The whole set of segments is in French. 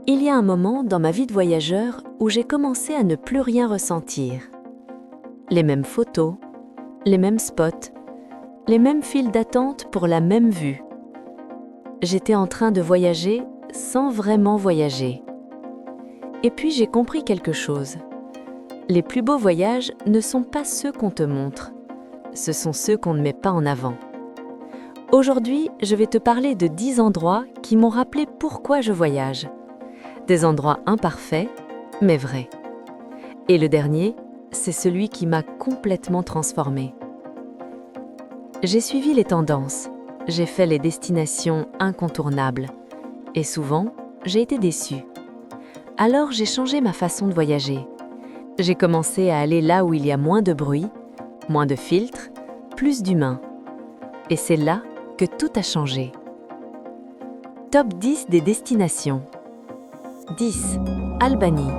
Il y a un moment dans ma vie de voyageur où j'ai commencé à ne plus rien ressentir. Les mêmes photos, les mêmes spots, les mêmes files d'attente pour la même vue. J'étais en train de voyager sans vraiment voyager. Et puis j'ai compris quelque chose. Les plus beaux voyages ne sont pas ceux qu'on te montre, ce sont ceux qu'on ne met pas en avant. Aujourd'hui, je vais te parler de 10 endroits qui m'ont rappelé pourquoi je voyage. Des endroits imparfaits, mais vrais. Et le dernier, c'est celui qui m'a complètement transformée. J'ai suivi les tendances, j'ai fait les destinations incontournables. Et souvent, j'ai été déçue. Alors j'ai changé ma façon de voyager. J'ai commencé à aller là où il y a moins de bruit, moins de filtres, plus d'humains. Et c'est là que tout a changé. Top 10 des destinations. 10. Albanie.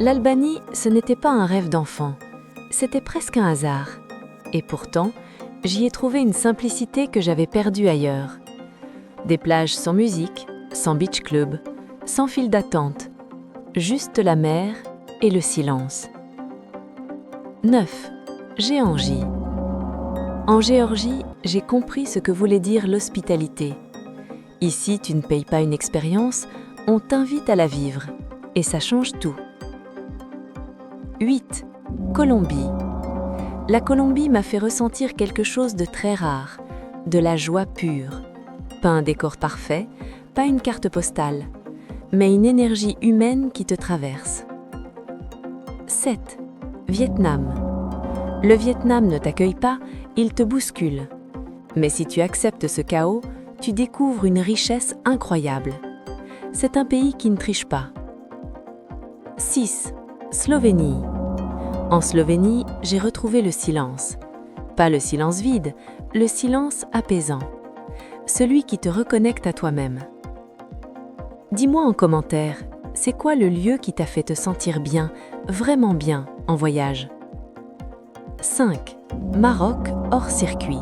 L'Albanie, ce n'était pas un rêve d'enfant, c'était presque un hasard. Et pourtant, j'y ai trouvé une simplicité que j'avais perdue ailleurs. Des plages sans musique, sans beach club, sans file d'attente, juste la mer et le silence. 9. Géorgie. En Géorgie, j'ai compris ce que voulait dire l'hospitalité. Ici, tu ne payes pas une expérience, on t'invite à la vivre. Et ça change tout. 8. Colombie. La Colombie m'a fait ressentir quelque chose de très rare, de la joie pure. Pas un décor parfait, pas une carte postale, mais une énergie humaine qui te traverse. 7. Vietnam. Le Vietnam ne t'accueille pas, il te bouscule. Mais si tu acceptes ce chaos, tu découvres une richesse incroyable. C'est un pays qui ne triche pas. 6. Slovénie. En Slovénie, j'ai retrouvé le silence. Pas le silence vide, le silence apaisant. Celui qui te reconnecte à toi-même. Dis-moi en commentaire, c'est quoi le lieu qui t'a fait te sentir bien, vraiment bien, en voyage? 5. Maroc hors circuit.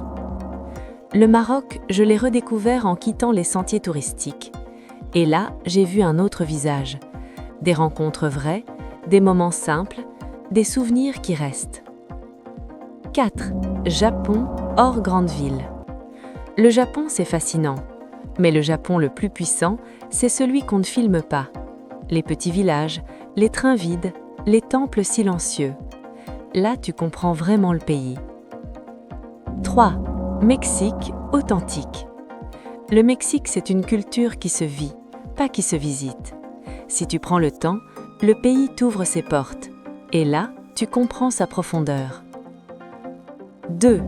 Le Maroc, je l'ai redécouvert en quittant les sentiers touristiques. Et là, j'ai vu un autre visage. Des rencontres vraies, des moments simples, des souvenirs qui restent. 4. Japon hors grande ville. Le Japon, c'est fascinant. Mais le Japon le plus puissant, c'est celui qu'on ne filme pas. Les petits villages, les trains vides, les temples silencieux. Là, tu comprends vraiment le pays. 3. Mexique authentique. Le Mexique, c'est une culture qui se vit, pas qui se visite. Si tu prends le temps, le pays t'ouvre ses portes. Et là, tu comprends sa profondeur. 2.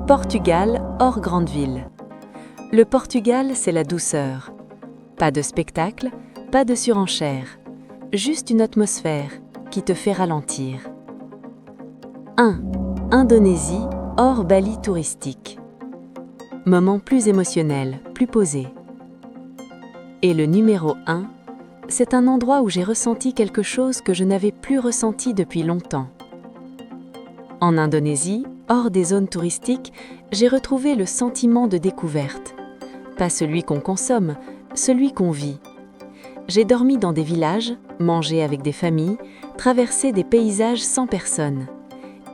Portugal hors grande ville. Le Portugal, c'est la douceur. Pas de spectacle, pas de surenchère. Juste une atmosphère qui te fait ralentir. 1. Indonésie hors Bali touristique. Moment plus émotionnel, plus posé. Et le numéro 1, c'est un endroit où j'ai ressenti quelque chose que je n'avais plus ressenti depuis longtemps. En Indonésie, hors des zones touristiques, j'ai retrouvé le sentiment de découverte. Pas celui qu'on consomme, celui qu'on vit. J'ai dormi dans des villages, mangé avec des familles, traversé des paysages sans personne.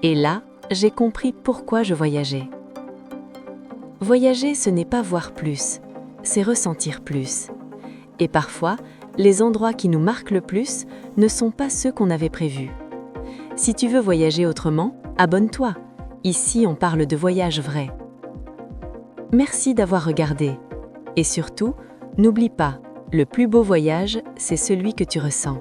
Et là, j'ai compris pourquoi je voyageais. Voyager, ce n'est pas voir plus, c'est ressentir plus. Et parfois, les endroits qui nous marquent le plus ne sont pas ceux qu'on avait prévus. Si tu veux voyager autrement, abonne-toi. Ici, on parle de voyage vrai. Merci d'avoir regardé. Et surtout, n'oublie pas, le plus beau voyage, c'est celui que tu ressens.